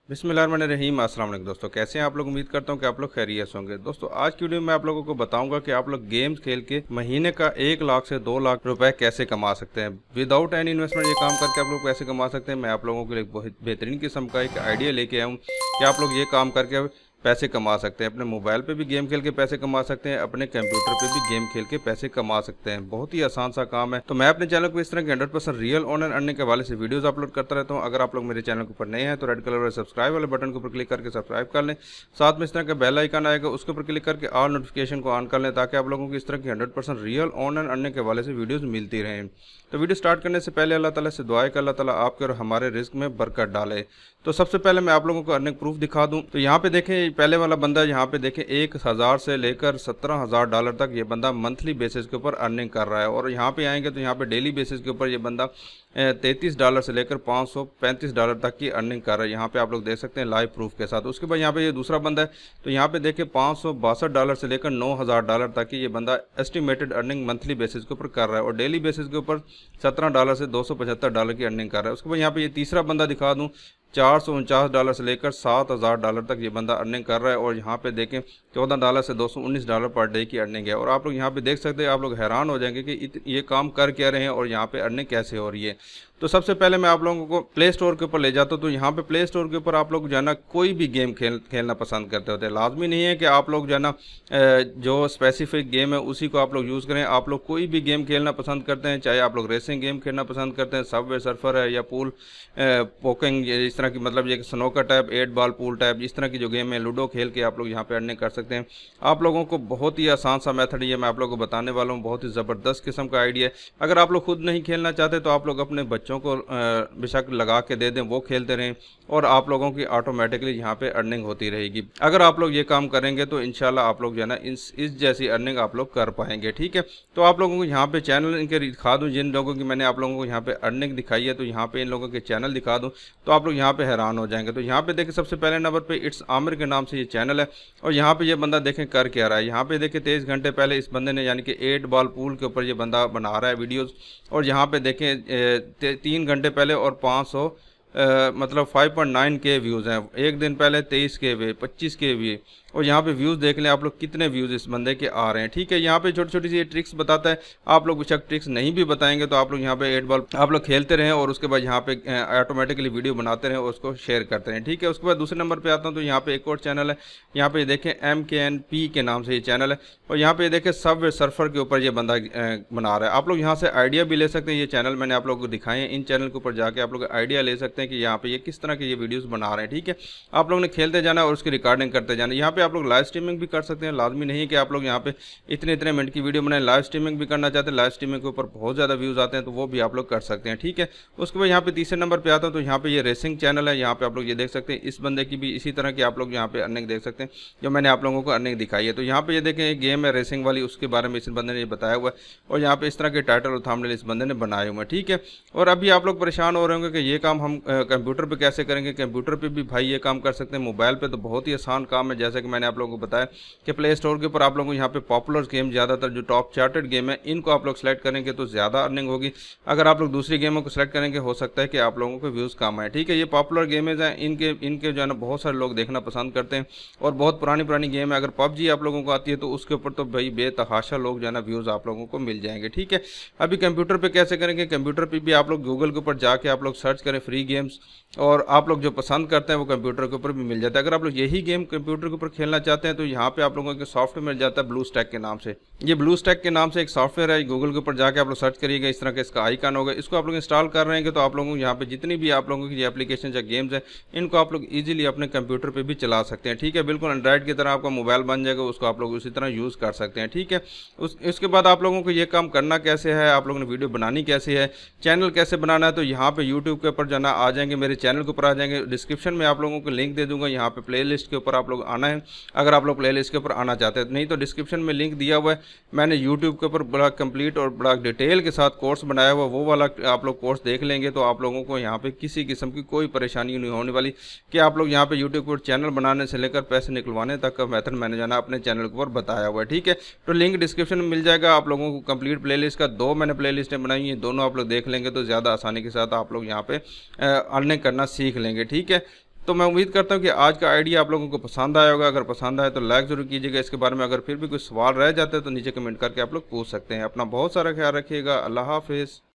बिस्मिल्लाहिर्रहमानिर्रहीम। अस्सलाम वालेकुम दोस्तों, कैसे हैं आप लोग। उम्मीद करता हूं कि आप लोग खैरियत से होंगे। दोस्तों आज की वीडियो में आप लोगों को बताऊंगा कि आप लोग गेम्स खेल के महीने का 1 लाख से 2 लाख रुपए कैसे कमा सकते हैं। विदाउट एनी इन्वेस्टमेंट ये काम करके आप लोग पैसे कमा सकते हैं। मैं आप लोगों के लिए बहुत बेहतरीन किस्म का एक आइडिया लेके आया हूँ कि आप लोग ये काम करके पैसे कमा सकते हैं। अपने मोबाइल पे भी गेम खेल के पैसे कमा सकते हैं, अपने कंप्यूटर पे भी गेम खेल के पैसे कमा सकते हैं। बहुत ही आसान सा काम है। तो मैं अपने चैनल को इस तरह के 100% रियल ऑनलाइन अर्निंग के हवाले से वीडियोस अपलोड करता रहता हूं। अगर आप लोग मेरे चैनल के ऊपर नए हैं तो रेड कलर वाले सब्सक्राइब वाले बटन के ऊपर क्लिक करके सब्सक्राइब कर लें। साथ में इस तरह का बेल आइकन आएगा, उसके ऊपर क्लिक करके ऑल नोटिफिकेशन को ऑन कर लें, ताकि आप लोगों को इस तरह की 100% रियल ऑनलाइन अर्निंग के हवाले से वीडियोस मिलती रहें। तो वीडियो स्टार्ट करने से पहले अल्लाह ताला से दुआ है कि अल्लाह ताला आपके और हमारे रिस्क में बरकत डाले। तो सबसे पहले मैं आप लोगों को अर्निंग प्रूफ दिखा दूं। तो यहाँ पे देखें, पहले वाला बंदा यहाँ पे देखें 1000 से लेकर $17,000 तक ये बंदा मंथली बेसिस के ऊपर अर्निंग कर रहा है। और यहाँ पे आएंगे तो यहाँ पे डेली बेसिस के ऊपर ये बंदा $33 से लेकर $535 तक की अर्निंग कर रहा है। यहाँ पे आप लोग देख सकते हैं लाइव प्रूफ के साथ। उसके बाद यहाँ पे ये दूसरा बंदा है, तो यहाँ पे देखें $562 से लेकर $9,000 तक की ये बंदा एस्टिमेटेड अर्निंग मंथली बेसिस के ऊपर कर रहा है। और डेली बेसिस के ऊपर $17 से $275 की अर्निंग कर रहा है। उसके बाद यहाँ पे ये तीसरा बंदा दिखा दूँ, $449 से लेकर $7,000 तक ये बंदा अर्निंग कर रहा है। और यहाँ पे देखें $14 से $219 पर डे की अर्निंग है। और आप लोग यहाँ पे देख सकते हैं, आप लोग हैरान हो जाएंगे कि ये काम कर क्या रहे हैं और यहाँ पे अर्निंग कैसे हो रही है। तो सबसे पहले मैं आप लोगों को प्ले स्टोर के ऊपर ले जाता हूँ। तो यहाँ पे प्ले स्टोर के ऊपर आप लोग जो है ना कोई भी गेम खेलना पसंद करते होते हैं। लाजमी नहीं है कि आप लोग जो है ना जो स्पेसिफिक गेम है उसी को आप लोग यूज़ करें। आप लोग कोई भी गेम खेलना पसंद करते हैं, चाहे आप लोग रेसिंग गेम खेलना पसंद करते हैं, सबवे सर्फर है या पूल पोकिंग, इस तरह की मतलब ये snooker type, 8 ball pool type, इस तरह की जो गेम है लूडो खेल के आप लोग यहाँ पे अर्निंग कर सकते हैं। आप लोगों को बहुत ही आसान सा मेथड ये मैं आप लोगों को बताने वाला हूँ। बहुत ही ज़बरदस्त किस्म का आइडिया है। अगर आप लोग खुद नहीं खेलना चाहते तो आप लोग अपने बच्चों को बेशक लगा के दे दें, वो खेलते रहें और आप लोगों की ऑटोमेटिकली यहाँ पे अर्निंग होती रहेगी। अगर आप लोग ये काम करेंगे तो इंशाल्लाह आप लोग जो है ना इस जैसी अर्निंग आप लोग कर पाएंगे। ठीक है, तो आप लोगों को यहाँ पे चैनल इनके दिखा दूँ, जिन लोगों की मैंने आप लोगों को यहाँ पे अर्निंग दिखाई है, तो यहाँ पे इन लोगों के चैनल दिखा दूँ तो आप लोग यहाँ पे हैरान हो जाएंगे। तो यहाँ पे देखें सबसे पहले नंबर पे इट्स आमिर के नाम से ये चैनल है। और यहाँ पे ये बंदा देखें कर क्या रहा है। यहाँ पे देखें 23 घंटे पहले इस बंदे ने यानी कि 8 बॉल पूल के ऊपर ये बंदा बना रहा है वीडियोस। और यहाँ पे देखें 3 घंटे पहले और 500 मतलब 5.9 के व्यूज़ हैं। एक दिन पहले 23 के वे 25 के वे। और यहाँ पे व्यूज़ देख लें आप लोग कितने व्यूज़ इस बंदे के आ रहे हैं। ठीक है, यहाँ पे छोटी छोटी सी ये ट्रिक्स बताता है। आप लोग बेशक ट्रिक्स नहीं भी बताएंगे तो आप लोग यहाँ पे 8 बॉल आप लोग खेलते रहें और उसके बाद यहाँ पे ऑटोमेटिकली वीडियो बनाते रहें और उसको शेयर करते रहें। ठीक है, उसके बाद दूसरे नंबर पर आता हूँ। तो यहाँ पे एक और चैनल है, यहाँ पे देखें MKNP के नाम से ये चैनल है। और यहाँ पे देखें सबवे सर्फर के ऊपर ये बंदा बना रहा है। आप लोग यहाँ से आइडिया भी ले सकते हैं। ये चैनल मैंने आप लोगों को दिखाए हैं, इन चैनल के ऊपर जाके आप लोग आइडिया ले सकते हैं कि यहाँ पे ये किस तरह के ये वीडियोस बना रहे हैं। ठीक है, आप लोगों ने खेलते जाना और उसकी रिकॉर्डिंग करते जाना। यहाँ पे आप लोग लाइव स्ट्रीमिंग भी कर सकते हैं। लाजमी नहीं कि आप लोग यहाँ पे इतने मिनट की वीडियो बनाएं। लाइव स्ट्रीमिंग भी करना चाहते हैं, लाइव स्ट्रीमिंग के ऊपर बहुत ज़्यादा व्यूज़ आते हैं, तो वो भी आप लोग कर सकते हैं। ठीक है, उसके बाद यहाँ पे तीसरे नंबर पे आता हूँ। तो यहाँ पे ये रेसिंग चैनल है। यहाँ पे आप लोग ये देख सकते हैं, इस बंदे की भी इसी तरह की आप लोग यहाँ पे अर्निंग देख सकते हैं जो मैंने आप लोगों को अर्निंग दिखाई है। तो यहाँ पे ये देखें एक गेम है रेसिंग वाली, उसके बारे में इस बंदे ने बताया हुआ है। और यहाँ पे इस तरह के टाइटल और थंबनेल इस बंदे ने बनाए हुए हैं। ठीक है, और अभी आप लोग परेशान हो रहे होंगे कि ये काम हम कंप्यूटर पे कैसे करेंगे। कंप्यूटर पे भी भाई ये काम कर सकते हैं। मोबाइल पे तो बहुत ही आसान काम है। जैसे कि मैंने आप लोगों को बताया कि प्ले स्टोर के ऊपर आप लोगों को यहाँ पे पॉपुलर गेम, ज़्यादातर जो टॉप चार्टेड गेम है, इनको आप लोग सेलेक्ट करेंगे तो ज़्यादा अर्निंग होगी। अगर आप लोग दूसरी गेमों को सेलेक्ट करेंगे हो सकता है कि आप लोगों को व्यूज़ कम आए। ठीक है, ये पॉपुलर गेमेज हैं, इनके जो है ना बहुत सारे लोग देखना पसंद करते हैं और बहुत पुरानी गेम है। अगर PUBG आप लोगों को आती है तो उसके ऊपर तो भाई बेतहाशा लोग जो है ना व्यूज़ आप लोगों को मिल जाएंगे। ठीक है, अभी कंप्यूटर पर कैसे करेंगे। कंप्यूटर पर भी आप लोग गूगल के ऊपर जाके आप लोग सर्च करें फ्री गेम्स, और आप लोग जो पसंद करते हैं वो कंप्यूटर के ऊपर भी मिल जाता है। अगर आप लोग यही गेम कंप्यूटर के ऊपर खेलना चाहते हैं तो यहाँ पे आप लोगों के सॉफ्टवेयर मिल जाता है ब्लू स्टैक के नाम से। ये ब्लू स्टैक के नाम से एक सॉफ्टवेयर है, गूगल के ऊपर जाके आप लोग सर्च करिएगा, इस तरह का इसका आइकन होगा। इसको आप लोग इंस्टॉल कर रहे हैं तो आप लोगों को यहाँ पे जितनी भी आप लोगों की ये एप्लीकेशन या गेम्स हैं इनको आप लोग ईजिली अपने कंप्यूटर पर भी चला सकते हैं। ठीक है, बिल्कुल एंड्रॉइड की तरह आपका मोबाइल बन जाएगा, उसको आप लोग उसी तरह यूज़ कर सकते हैं। ठीक है, उसके बाद आप लोगों को ये काम करना कैसे है, आप लोगों ने वीडियो बनानी कैसे है, चैनल कैसे बनाना है। तो यहाँ पे यूट्यूब के ऊपर जाना आ जाएंगे, मेरे चैनल के ऊपर आ जाएंगे। डिस्क्रिप्शन में आप लोगों को लिंक दे दूंगा, यहाँ पे प्लेलिस्ट के ऊपर आप लोग आना है अगर आप लोग प्लेलिस्ट के ऊपर आना चाहते हैं। नहीं तो डिस्क्रिप्शन में लिंक दिया हुआ है, मैंने यूट्यूब के ऊपर बड़ा कंप्लीट और बड़ा डिटेल के साथ कोर्स बनाया हुआ, वो वाला आप लोग कोर्स देख लेंगे तो आप लोगों को यहाँ पे किसी किस्म की कोई परेशानी नहीं होने वाली कि आप लोग यहाँ पे यूट्यूब पर चैनल बनाने से लेकर पैसे निकलवाने तक का मेथड मैंने जाना अपने चैनल के ऊपर बताया हुआ है। ठीक है, तो लिंक डिस्क्रिप्शन में मिल जाएगा। आप लोगों को कंप्लीट प्लेलिस्ट का 2 मैंने प्लेलिस्टें बनाई हैं, दोनों आप लोग देख लेंगे तो ज़्यादा आसानी के साथ आप लोग यहाँ पे अर्निंग करना सीख लेंगे। ठीक है, तो मैं उम्मीद करता हूँ कि आज का आइडिया आप लोगों को पसंद आया होगा। अगर पसंद आए तो लाइक जरूर कीजिएगा। इसके बारे में अगर फिर भी कुछ सवाल रह जाते हैं तो नीचे कमेंट करके आप लोग पूछ सकते हैं। अपना बहुत सारा ख्याल रखिएगा। अल्लाह हाफिज़।